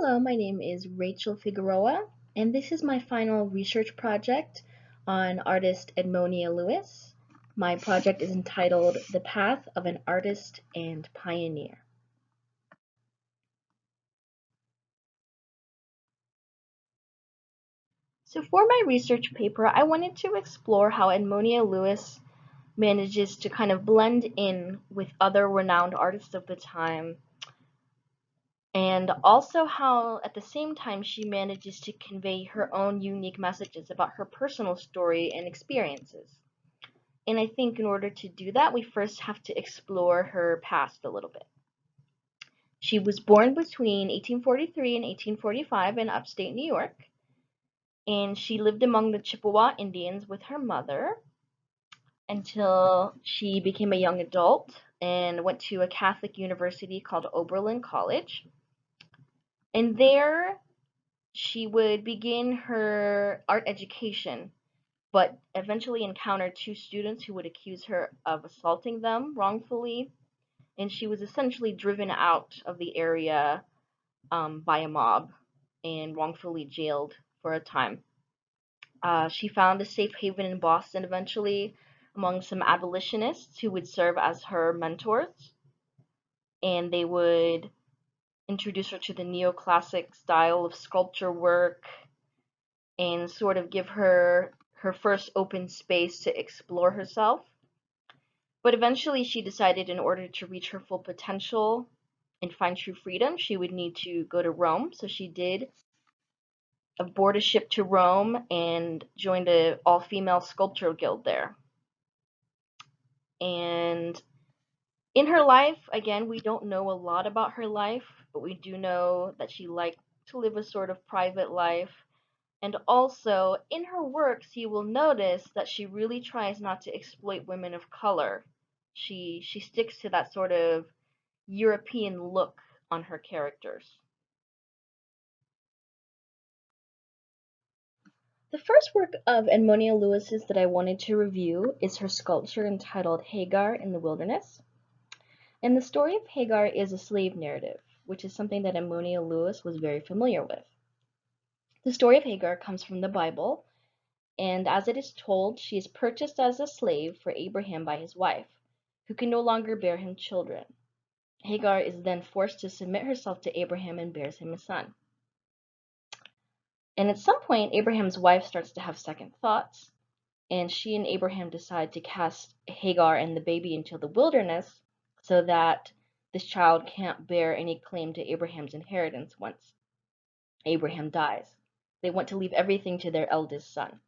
Hello, my name is Rachel Figueroa, and this is my final research project on artist Edmonia Lewis. My project is entitled The Path of an Artist and Pioneer. So for my research paper, I wanted to explore how Edmonia Lewis manages to kind of blend in with other renowned artists of the time, and also how at the same time she manages to convey her own unique messages about her personal story and experiences. And I think in order to do that, we first have to explore her past a little bit. She was born between 1843 and 1845 in upstate New York, and she lived among the Chippewa Indians with her mother until she became a young adult and went to a Catholic university called Oberlin College. And there she would begin her art education, but eventually encountered two students who would accuse her of assaulting them wrongfully, and she was essentially driven out of the area by a mob and wrongfully jailed for a time. She found a safe haven in Boston eventually among some abolitionists who would serve as her mentors, and they would introduce her to the neoclassic style of sculpture work and sort of give her her first open space to explore herself. But eventually she decided in order to reach her full potential and find true freedom, she would need to go to Rome. So she did board a ship to Rome and joined an all-female sculpture guild there. And in her life, again, we don't know a lot about her life, but we do know that she liked to live a sort of private life. And also, in her works, you will notice that she really tries not to exploit women of color. She sticks to that sort of European look on her characters. The first work of Edmonia Lewis's that I wanted to review is her sculpture entitled Hagar in the Wilderness. And the story of Hagar is a slave narrative, which is something that Edmonia Lewis was very familiar with. The story of Hagar comes from the Bible, and as it is told, she is purchased as a slave for Abraham by his wife, who can no longer bear him children. Hagar is then forced to submit herself to Abraham and bears him a son. And at some point, Abraham's wife starts to have second thoughts, and she and Abraham decide to cast Hagar and the baby into the wilderness so that this child can't bear any claim to Abraham's inheritance once Abraham dies. They want to leave everything to their eldest son.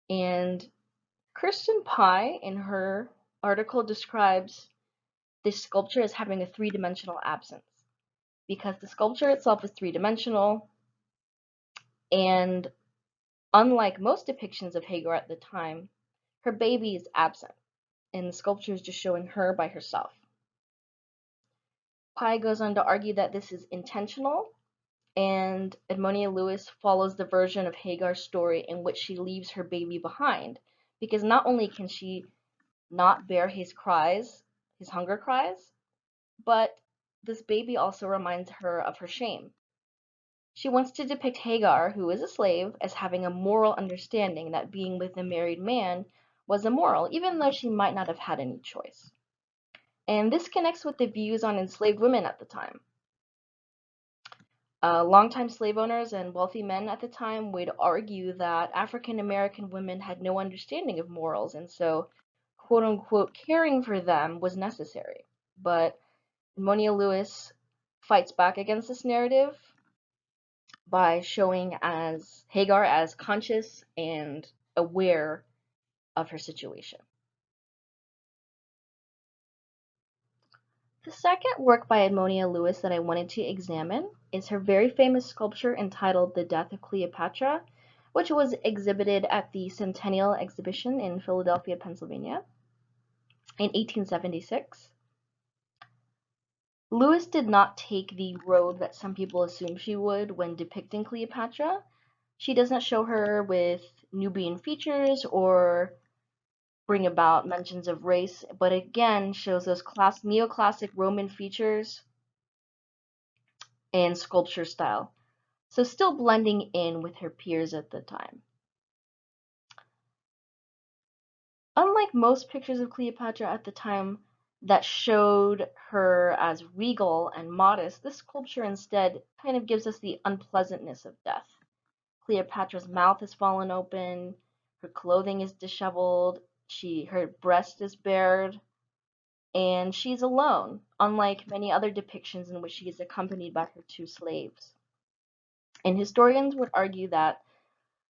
And Kirsten Pye, in her article, describes this sculpture as having a three-dimensional absence because the sculpture itself is three-dimensional, and unlike most depictions of Hagar at the time, her baby is absent, and the sculpture is just showing her by herself. Pye goes on to argue that this is intentional, and Edmonia Lewis follows the version of Hagar's story in which she leaves her baby behind, because not only can she not bear his cries, his hunger cries, but this baby also reminds her of her shame. She wants to depict Hagar, who is a slave, as having a moral understanding that being with a married man was immoral, even though she might not have had any choice. And this connects with the views on enslaved women at the time. Longtime slave owners and wealthy men at the time would argue that African American women had no understanding of morals, and so quote unquote caring for them was necessary. But Edmonia Lewis fights back against this narrative by showing as Hagar as conscious and aware of her situation. The second work by Edmonia Lewis that I wanted to examine is her very famous sculpture entitled The Death of Cleopatra, which was exhibited at the Centennial Exhibition in Philadelphia, Pennsylvania in 1876. Lewis did not take the road that some people assume she would when depicting Cleopatra. She doesn't show her with Nubian features or bring about mentions of race, but again shows those neoclassic Roman features and sculpture style, so still blending in with her peers at the time. Unlike most pictures of Cleopatra at the time that showed her as regal and modest, this sculpture instead kind of gives us the unpleasantness of death. Cleopatra's mouth has fallen open, her clothing is disheveled, her breast is bared, and she's alone, unlike many other depictions in which she is accompanied by her two slaves. And historians would argue that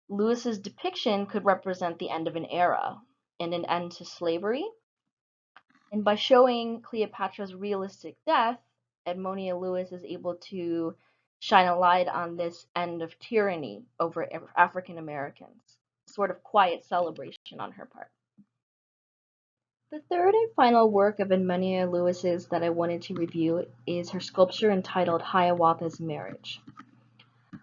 Lewis's depiction could represent the end of an era and an end to slavery. And by showing Cleopatra's realistic death, Edmonia Lewis is able to shine a light on this end of tyranny over African Americans, sort of quiet celebration on her part. The third and final work of Edmonia Lewis's that I wanted to review is her sculpture entitled Hiawatha's Marriage.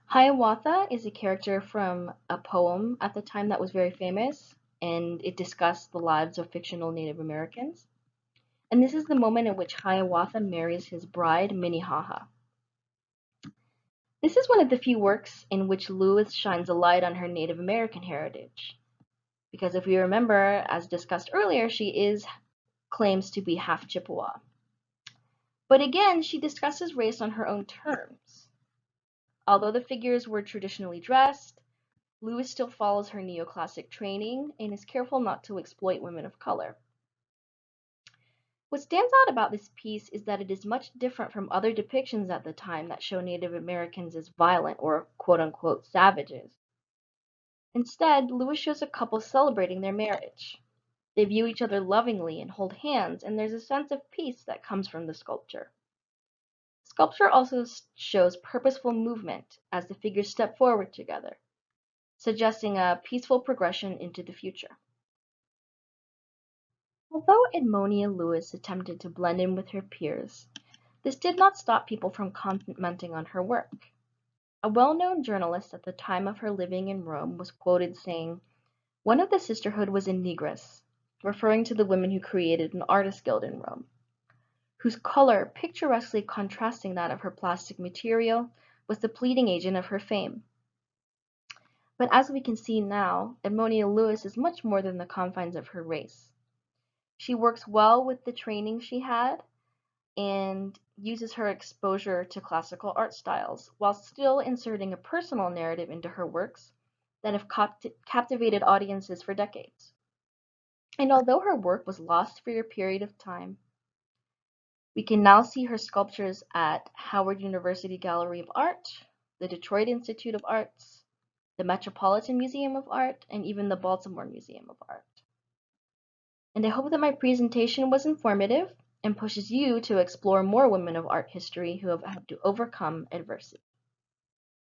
Hiawatha is a character from a poem at the time that was very famous, and it discussed the lives of fictional Native Americans. And this is the moment in which Hiawatha marries his bride, Minnehaha. This is one of the few works in which Lewis shines a light on her Native American heritage. Because if we remember, as discussed earlier, she claims to be half Chippewa. But again, she discusses race on her own terms. Although the figures were traditionally dressed, Lewis still follows her neoclassic training and is careful not to exploit women of color. What stands out about this piece is that it is much different from other depictions at the time that show Native Americans as violent or quote-unquote savages. Instead, Lewis shows a couple celebrating their marriage. They view each other lovingly and hold hands, and there's a sense of peace that comes from the sculpture. Sculpture also shows purposeful movement as the figures step forward together, suggesting a peaceful progression into the future. Although Edmonia Lewis attempted to blend in with her peers, this did not stop people from commenting on her work. A well-known journalist at the time of her living in Rome was quoted saying, "One of the sisterhood was a negress," referring to the women who created an artist guild in Rome, whose color, picturesquely contrasting that of her plastic material, was the pleading agent of her fame. But as we can see now, Edmonia Lewis is much more than the confines of her race. She works well with the training she had and uses her exposure to classical art styles while still inserting a personal narrative into her works that have captivated audiences for decades. And although her work was lost for a period of time, we can now see her sculptures at Howard University Gallery of Art, the Detroit Institute of Arts, the Metropolitan Museum of Art, and even the Baltimore Museum of Art. And I hope that my presentation was informative and pushes you to explore more women of art history who have had to overcome adversity.